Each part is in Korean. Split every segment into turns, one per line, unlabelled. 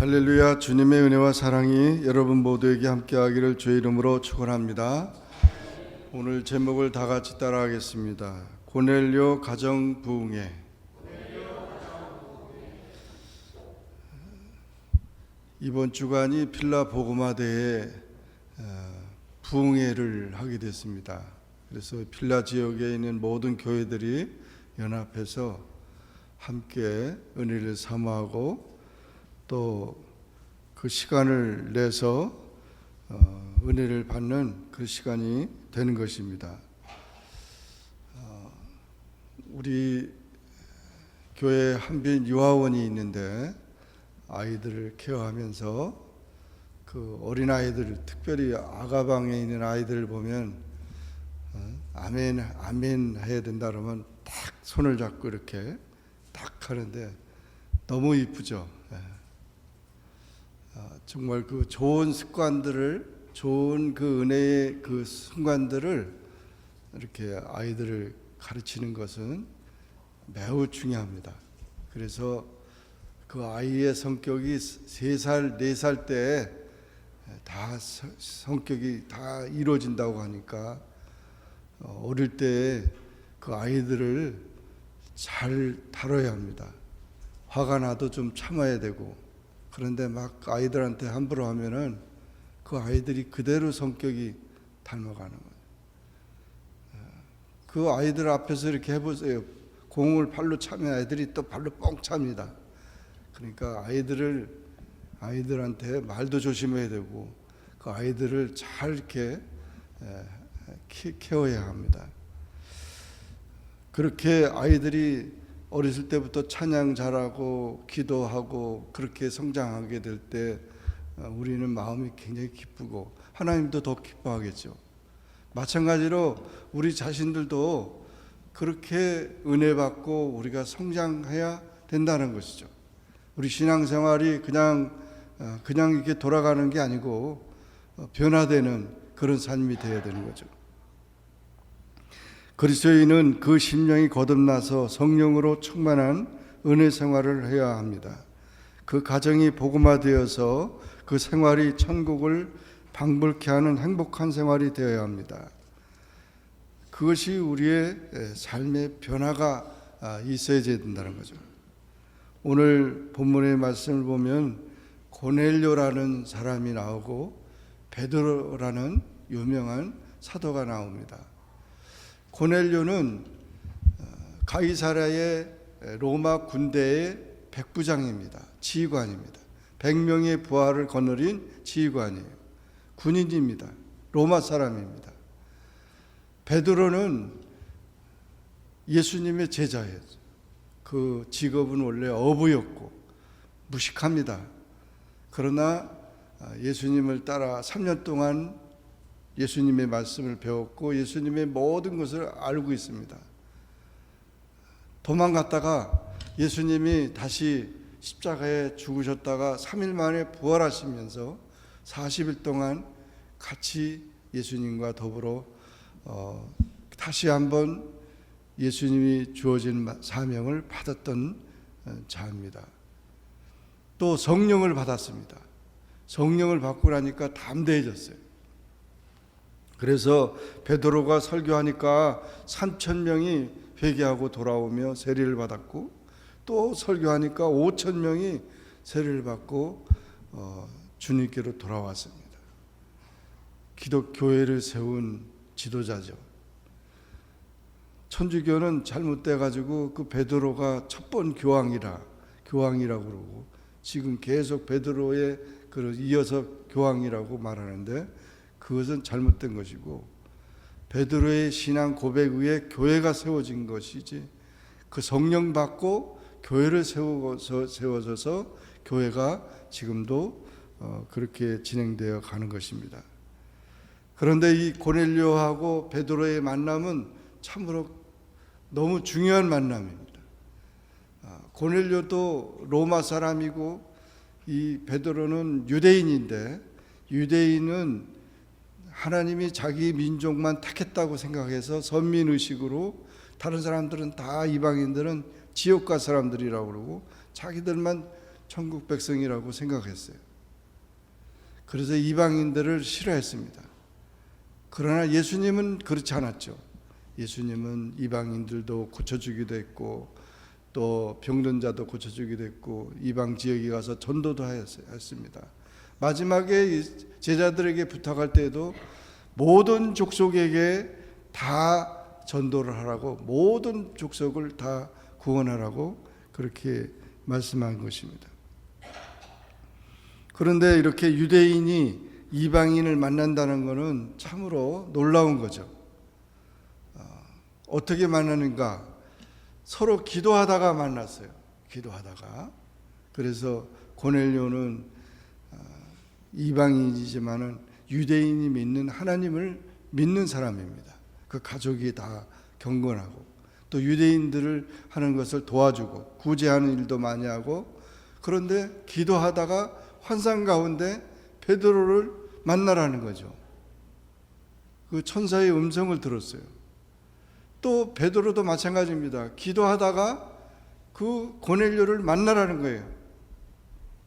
할렐루야. 주님의 은혜와 사랑이 여러분 모두에게 함께하기를 주의 이름으로 축원합니다. 오늘 제목을 다 같이 따라하겠습니다. 고넬료 가정 부흥회. 이번 주간이 필라 복음화대회 부흥회를 하게 됐습니다. 그래서 필라 지역에 있는 모든 교회들이 연합해서 함께 은혜를 사모하고 또 그 시간을 내서 은혜를 받는 그 시간이 되는 것입니다. 우리 교회 한빈 유아원이 있는데 아이들을 케어하면서 그 어린 아이들, 특별히 아가방에 있는 아이들을 보면 아멘 아멘 해야 된다 그러면 딱 손을 잡고 이렇게 딱 하는데 너무 이쁘죠. 정말 그 좋은 습관들을, 좋은 그 은혜의 그 순간들을 이렇게 아이들을 가르치는 것은 매우 중요합니다. 그래서 그 아이의 성격이 3살, 4살 때 다 성격이 다 이루어진다고 하니까 어릴 때 그 아이들을 잘 다뤄야 합니다. 화가 나도 좀 참아야 되고, 그런데 막 아이들한테 함부로 하면은 그 아이들이 그대로 성격이 닮아가는 거예요. 그 아이들 앞에서 이렇게 해보세요. 공을 발로 차면 아이들이 또 발로 뻥 찹니다. 그러니까 아이들한테 말도 조심해야 되고 그 아이들을 잘 이렇게 케어해야 합니다. 그렇게 아이들이 어렸을 때부터 찬양 잘하고 기도하고 그렇게 성장하게 될 때 우리는 마음이 굉장히 기쁘고 하나님도 더 기뻐하겠죠. 마찬가지로 우리 자신들도 그렇게 은혜 받고 우리가 성장해야 된다는 것이죠. 우리 신앙생활이 그냥 이렇게 돌아가는 게 아니고 변화되는 그런 삶이 되어야 되는 거죠. 그리스도인은 그 심령이 거듭나서 성령으로 충만한 은혜 생활을 해야 합니다. 그 가정이 복음화되어서 그 생활이 천국을 방불케 하는 행복한 생활이 되어야 합니다. 그것이 우리의 삶의 변화가 있어야 된다는 거죠. 오늘 본문의 말씀을 보면 고넬료라는 사람이 나오고 베드로라는 유명한 사도가 나옵니다. 고넬료는 가이사랴의 로마 군대의 백부장입니다. 지휘관입니다. 100명의 부하를 거느린 지휘관이에요. 군인입니다. 로마 사람입니다. 베드로는 예수님의 제자예요. 그 직업은 원래 어부였고 무식합니다. 그러나 예수님을 따라 3년 동안 예수님의 말씀을 배웠고 예수님의 모든 것을 알고 있습니다. 도망갔다가 예수님이 다시 십자가에 죽으셨다가 3일 만에 부활하시면서 40일 동안 같이 예수님과 더불어 다시 한번 예수님이 주어진 사명을 받았던 자입니다. 또 성령을 받았습니다. 성령을 받고 나니까 담대해졌어요. 그래서 베드로가 설교하니까 3,000명이 회개하고 돌아오며 세례를 받았고, 또 설교하니까 5,000명이 세례를 받고 주님께로 돌아왔습니다. 기독교회를 세운 지도자죠. 천주교는 잘못돼가지고 그 베드로가 첫 번 교황이라고 그러고 지금 계속 베드로에 이어서 교황이라고 말하는데 그것은 잘못된 것이고, 베드로의 신앙 고백 위에 교회가 세워진 것이지 그 성령 받고 교회를 세워져서 교회가 지금도 그렇게 진행되어 가는 것입니다. 그런데 이 고넬료하고 베드로의 만남은 참으로 너무 중요한 만남입니다. 고넬료도 로마 사람이고 이 베드로는 유대인인데, 유대인은 하나님이 자기 민족만 택했다고 생각해서 선민의식으로, 다른 사람들은 다 이방인들은 지옥 갈 사람들이라고 그러고 자기들만 천국 백성이라고 생각했어요. 그래서 이방인들을 싫어했습니다. 그러나 예수님은 그렇지 않았죠. 예수님은 이방인들도 고쳐주기도 했고 또 병든 자도 고쳐주기도 했고 이방 지역에 가서 전도도 했습니다. 마지막에 제자들에게 부탁할 때에도 모든 족속에게 다 전도를 하라고, 모든 족속을 다 구원하라고 그렇게 말씀한 것입니다. 그런데 이렇게 유대인이 이방인을 만난다는 것은 참으로 놀라운 거죠. 어떻게 만나는가? 서로 기도하다가 만났어요. 기도하다가. 그래서 고넬료는 이방인이지만은 유대인이 믿는 하나님을 믿는 사람입니다. 그 가족이 다 경건하고 또 유대인들을 하는 것을 도와주고 구제하는 일도 많이 하고, 그런데 기도하다가 환상 가운데 베드로를 만나라는 거죠. 그 천사의 음성을 들었어요. 또 베드로도 마찬가지입니다. 기도하다가 그 고넬료를 만나라는 거예요.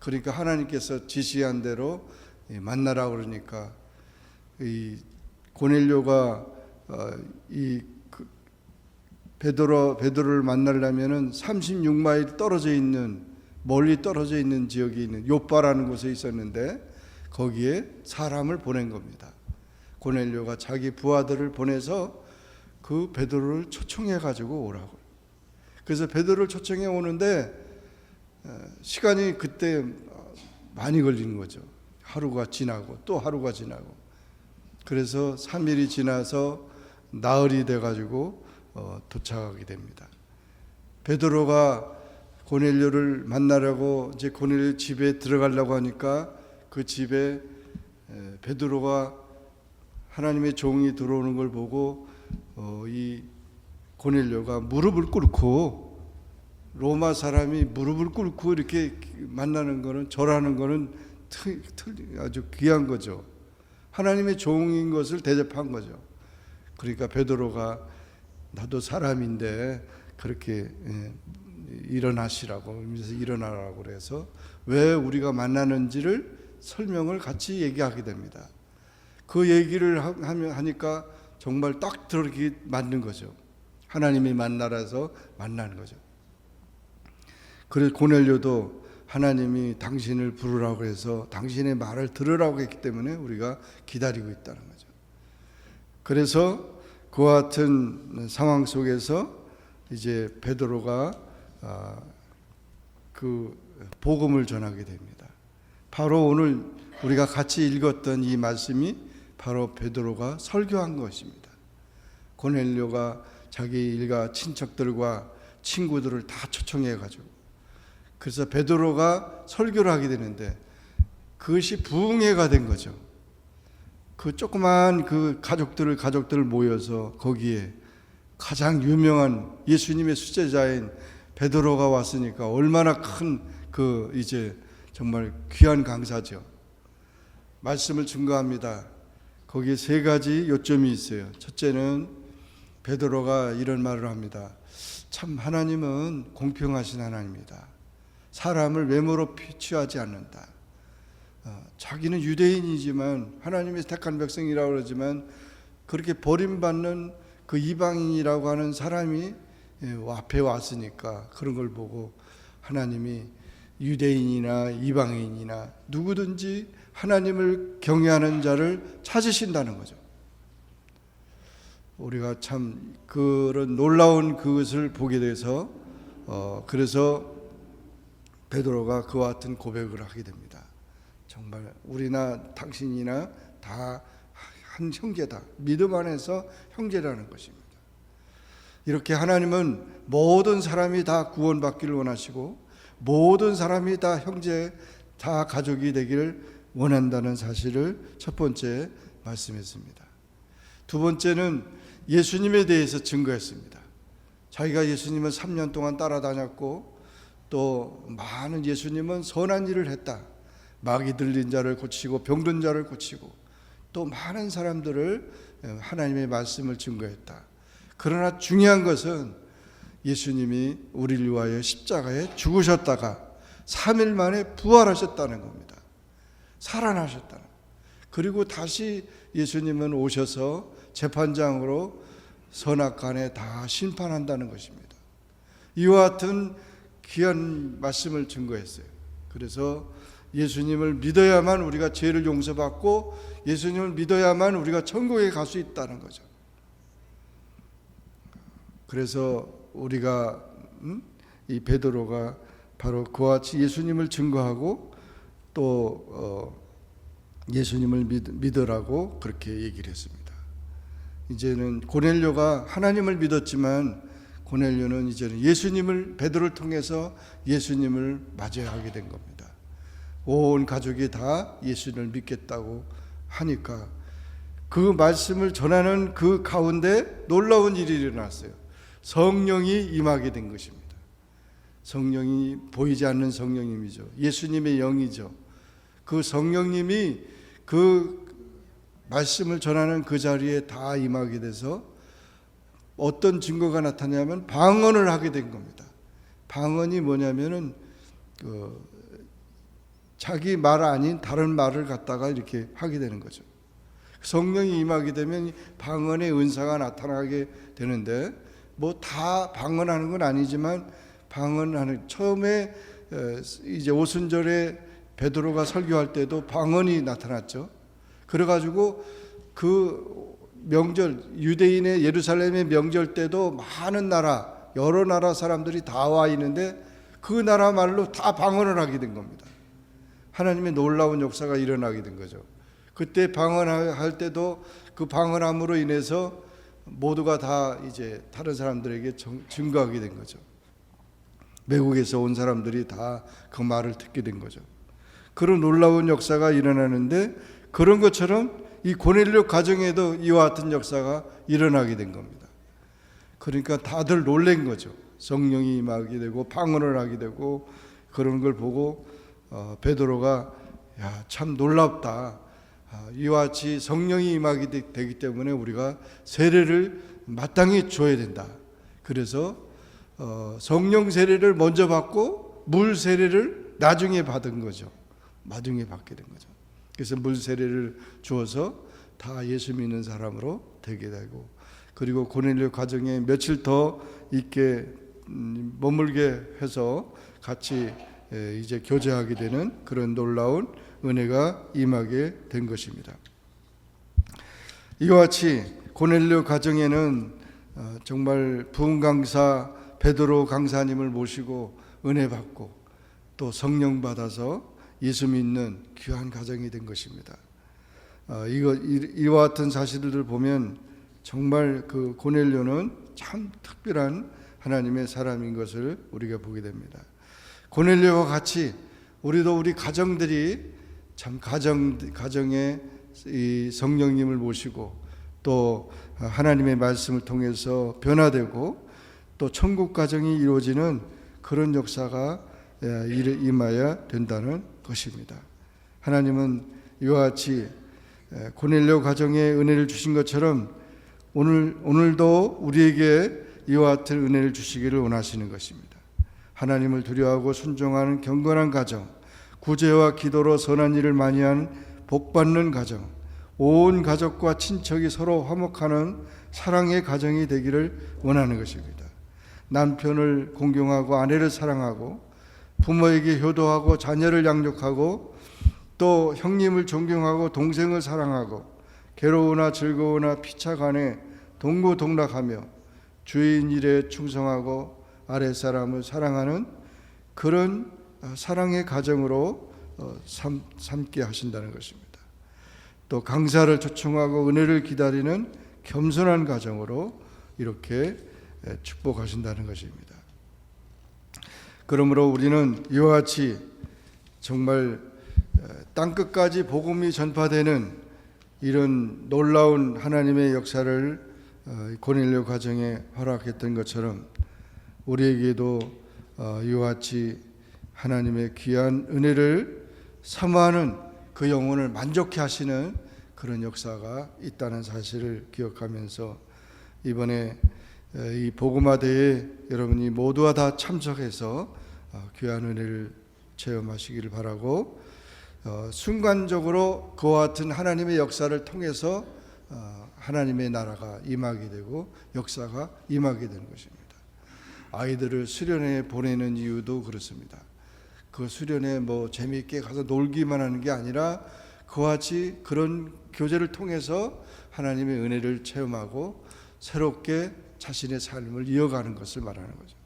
그러니까 하나님께서 지시한 대로 만나라 그러니까 이 고넬료가 이 베드로를 만나려면은 36마일 떨어져 있는, 멀리 떨어져 있는 지역에 있는 요빠라는 곳에 있었는데 거기에 사람을 보낸 겁니다. 고넬료가 자기 부하들을 보내서 그 베드로를 초청해 가지고 오라고. 그래서 베드로를 초청해 오는데 시간이 그때 많이 걸리는 거죠. 하루가 지나고 또 하루가 지나고. 그래서 3일이 지나서 나흘이 돼 가지고 도착하게 됩니다. 베드로가 고넬료를 만나려고 이제 고넬료 집에 들어가려고 하니까 그 집에 베드로가 하나님의 종이 들어오는 걸 보고 이 고넬료가 무릎을 꿇고, 로마 사람이 무릎을 꿇고 이렇게 만나는 거는, 절하는 거는 아주 귀한 거죠. 하나님의 종인 것을 대접한 거죠. 그러니까 베드로가 나도 사람인데 그렇게 일어나시라고, 일어나라고 그래서 왜 우리가 만나는지를 설명을 같이 얘기하게 됩니다. 그 얘기를 하니까 정말 딱 들어오기 맞는 거죠. 하나님이 만나라서 만나는 거죠. 그래서 고넬료도 하나님이 당신을 부르라고 해서 당신의 말을 들으라고 했기 때문에 우리가 기다리고 있다는 거죠. 그래서 그와 같은 상황 속에서 이제 베드로가 그 복음을 전하게 됩니다. 바로 오늘 우리가 같이 읽었던 이 말씀이 바로 베드로가 설교한 것입니다. 고넬료가 자기 일가 친척들과 친구들을 다 초청해 가지고, 그래서 베드로가 설교를 하게 되는데 그것이 부흥회가 된 거죠. 그 조그만 그 가족들 모여서 거기에 가장 유명한 예수님의 수제자인 베드로가 왔으니까 얼마나 큰 그 이제 정말 귀한 강사죠. 말씀을 증거합니다. 거기에 세 가지 요점이 있어요. 첫째는 베드로가 이런 말을 합니다. 참 하나님은 공평하신 하나님이다. 사람을 외모로 취하지 않는다. 자기는 유대인이지만 하나님의 택한 백성이라고 그러지만 그렇게 버림받는 그 이방인이라고 하는 사람이 앞에 왔으니까 그런 걸 보고 하나님이 유대인이나 이방인이나 누구든지 하나님을 경외하는 자를 찾으신다는 거죠. 우리가 참 그런 놀라운 그것을 보게 돼서 그래서 베드로가 그와 같은 고백을 하게 됩니다. 정말 우리나 당신이나 다 한 형제다. 믿음 안에서 형제라는 것입니다. 이렇게 하나님은 모든 사람이 다 구원받기를 원하시고 모든 사람이 다 형제, 다 가족이 되기를 원한다는 사실을 첫 번째 말씀했습니다. 두 번째는 예수님에 대해서 증거했습니다. 자기가 예수님을 3년 동안 따라다녔고 또 많은 예수님은 선한 일을 했다. 마귀 들린 자를 고치고 병든 자를 고치고 또 많은 사람들을 하나님의 말씀을 증거했다. 그러나 중요한 것은 예수님이 우리를 위하여 십자가에 죽으셨다가 3일 만에 부활하셨다는 겁니다. 살아나셨다는. 그리고 다시 예수님은 오셔서 재판장으로 선악간에 다 심판한다는 것입니다. 이와 같은 귀한 말씀을 증거했어요. 그래서 예수님을 믿어야만 우리가 죄를 용서받고 예수님을 믿어야만 우리가 천국에 갈 수 있다는 거죠. 그래서 우리가 이 베드로가 바로 그와 같이 예수님을 증거하고 또 예수님을 믿으라고 그렇게 얘기를 했습니다. 이제는 고넬료가 하나님을 믿었지만 고넬료는 이제는 예수님을 베드로를 통해서 예수님을 맞아야 하게 된 겁니다. 온 가족이 다 예수님을 믿겠다고 하니까 그 말씀을 전하는 그 가운데 놀라운 일이 일어났어요. 성령이 임하게 된 것입니다. 성령이 보이지 않는 성령님이죠. 예수님의 영이죠. 그 성령님이 그 말씀을 전하는 그 자리에 다 임하게 돼서 어떤 증거가 나타나냐면 방언을 하게 된 겁니다. 방언이 뭐냐면은 자기 말 아닌 다른 말을 갖다가 이렇게 하게 되는 거죠. 성령이 임하게 되면 방언의 은사가 나타나게 되는데 뭐 다 방언하는 건 아니지만 방언하는 처음에 이제 오순절에 베드로가 설교할 때도 방언이 나타났죠. 그래가지고 그 명절 유대인의 예루살렘의 명절 때도 많은 나라 여러 나라 사람들이 다 와 있는데 그 나라 말로 다 방언을 하게 된 겁니다. 하나님의 놀라운 역사가 일어나게 된 거죠. 그때 방언할 때도 그 방언함으로 인해서 모두가 다 이제 다른 사람들에게 증거하게 된 거죠. 외국에서 온 사람들이 다 그 말을 듣게 된 거죠. 그런 놀라운 역사가 일어나는데 그런 것처럼 이 고넬료 가정에도 이와 같은 역사가 일어나게 된 겁니다. 그러니까 다들 놀란 거죠. 성령이 임하게 되고 방언을 하게 되고 그런 걸 보고 베드로가 야, 참 놀랍다. 이와 같이 성령이 임하게 되기 때문에 우리가 세례를 마땅히 줘야 된다. 그래서 성령 세례를 먼저 받고 물 세례를 나중에 받은 거죠. 나중에 받게 된 거죠. 그래서 물 세례를 주어서 다 예수 믿는 사람으로 되게 되고 그리고 고넬료 가정에 며칠 더 있게 머물게 해서 같이 이제 교제하게 되는 그런 놀라운 은혜가 임하게 된 것입니다. 이와 같이 고넬료 가정에는 정말 부흥 강사 베드로 강사님을 모시고 은혜 받고 또 성령 받아서 예수 믿는 귀한 가정이 된 것입니다. 이와 같은 사실들을 보면 정말 그 고넬료는 참 특별한 하나님의 사람인 것을 우리가 보게 됩니다. 고넬료와 같이 우리도 우리 가정들이 참 가정에 이 성령님을 모시고 또 하나님의 말씀을 통해서 변화되고 또 천국 가정이 이루어지는 그런 역사가 임해야 된다는 것입니다. 하나님은 이와 같이 고넬료 가정에 은혜를 주신 것처럼 오늘도 우리에게 이와 같은 은혜를 주시기를 원하시는 것입니다. 하나님을 두려워하고 순종하는 경건한 가정, 구제와 기도로 선한 일을 많이 하는 복받는 가정, 온 가족과 친척이 서로 화목하는 사랑의 가정이 되기를 원하는 것입니다. 남편을 공경하고 아내를 사랑하고 부모에게 효도하고 자녀를 양육하고 또 형님을 존경하고 동생을 사랑하고 괴로우나 즐거우나 피차간에 동고동락하며 주인 일에 충성하고 아랫사람을 사랑하는 그런 사랑의 가정으로 삼게 하신다는 것입니다. 또 강사를 초청하고 은혜를 기다리는 겸손한 가정으로 이렇게 축복하신다는 것입니다. 그러므로 우리는 이와 같이 정말 땅끝까지 복음이 전파되는 이런 놀라운 하나님의 역사를 고넬료 가정에 허락했던 것처럼 우리에게도 이와 같이 하나님의 귀한 은혜를 사모하는 그 영혼을 만족해 하시는 그런 역사가 있다는 사실을 기억하면서 이번에 이 복음화대에 여러분이 모두가 다 참석해서 귀한 은혜를 체험하시기를 바라고, 순간적으로 그와 같은 하나님의 역사를 통해서 하나님의 나라가 임하게 되고 역사가 임하게 되는 것입니다. 아이들을 수련회에 보내는 이유도 그렇습니다. 그 수련회 뭐 재미있게 가서 놀기만 하는 게 아니라 그와 같이 그런 교제를 통해서 하나님의 은혜를 체험하고 새롭게 자신의 삶을 이어가는 것을 말하는 거죠.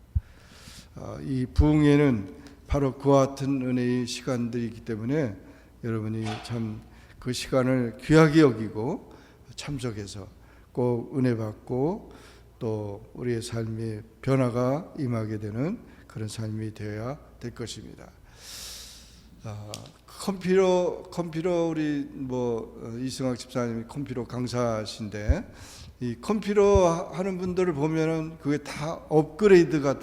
이 부흥회는 바로 그와 같은 은혜의 시간들이기 때문에 여러분이 참 그 시간을 귀하게 여기고 참석해서 꼭 은혜 받고 또 우리의 삶의 변화가 임하게 되는 그런 삶이 되어야 될 것입니다. 컴퓨터 우리 이승학 집사님이 컴퓨터 강사신데, 이 컴퓨터 하는 분들을 보면은 그게 다 업그레이드가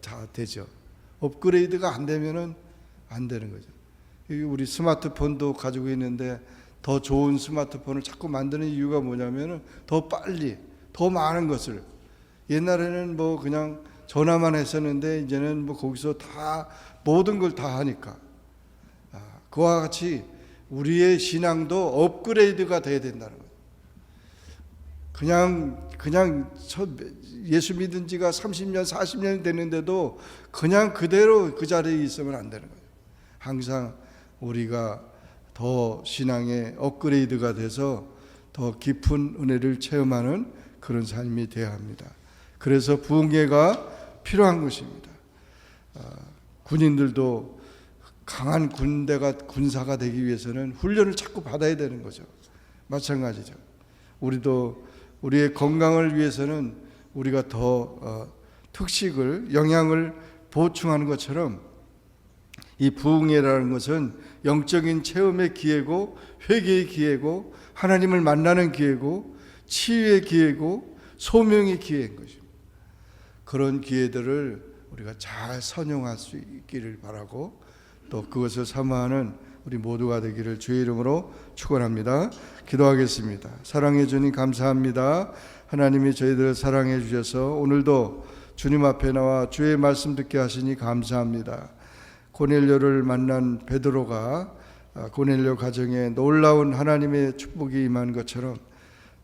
다 되죠. 업그레이드가 안 되면은 안 되는 거죠. 우리 스마트폰도 가지고 있는데 더 좋은 스마트폰을 자꾸 만드는 이유가 뭐냐면은 더 빨리 더 많은 것을, 옛날에는 그냥 전화만 했었는데 이제는 거기서 다 모든 걸 다 하니까, 그와 같이 우리의 신앙도 업그레이드가 돼야 된다는 거예요. 그냥 예수 믿은 지가 30년 40년이 됐는데도 그냥 그대로 그 자리에 있으면 안 되는 거예요. 항상 우리가 더 신앙의 업그레이드가 돼서 더 깊은 은혜를 체험하는 그런 삶이 되어야 합니다. 그래서 부흥회가 필요한 것입니다. 군인들도 강한 군사가 되기 위해서는 훈련을 자꾸 받아야 되는 거죠. 마찬가지죠. 우리도 우리의 건강을 위해서는 우리가 더 특식을, 영양을 보충하는 것처럼 이 부흥회라는 것은 영적인 체험의 기회고 회개의 기회고 하나님을 만나는 기회고 치유의 기회고 소명의 기회인 것입니다. 그런 기회들을 우리가 잘 선용할 수 있기를 바라고, 또 그것을 사모하는 우리 모두가 되기를 주의 이름으로 축원합니다. 기도하겠습니다. 사랑해 주님 감사합니다. 하나님이 저희들을 사랑해 주셔서 오늘도 주님 앞에 나와 주의 말씀 듣게 하시니 감사합니다. 고넬료를 만난 베드로가 고넬료 가정에 놀라운 하나님의 축복이 임한 것처럼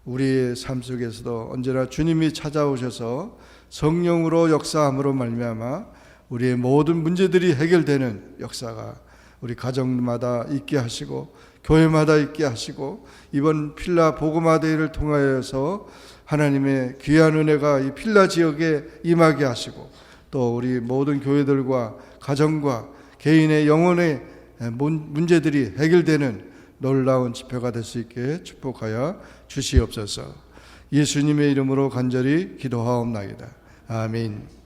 우리의 삶 속에서도 언제나 주님이 찾아오셔서 성령으로 역사함으로 말미암아 우리의 모든 문제들이 해결되는 역사가 우리 가정마다 있게 하시고 교회마다 있게 하시고, 이번 필라 복음화 대회를 통하여서 하나님의 귀한 은혜가 이 필라 지역에 임하게 하시고, 또 우리 모든 교회들과 가정과 개인의 영혼의 문제들이 해결되는 놀라운 집회가 될 수 있게 축복하여 주시옵소서. 예수님의 이름으로 간절히 기도하옵나이다. 아멘.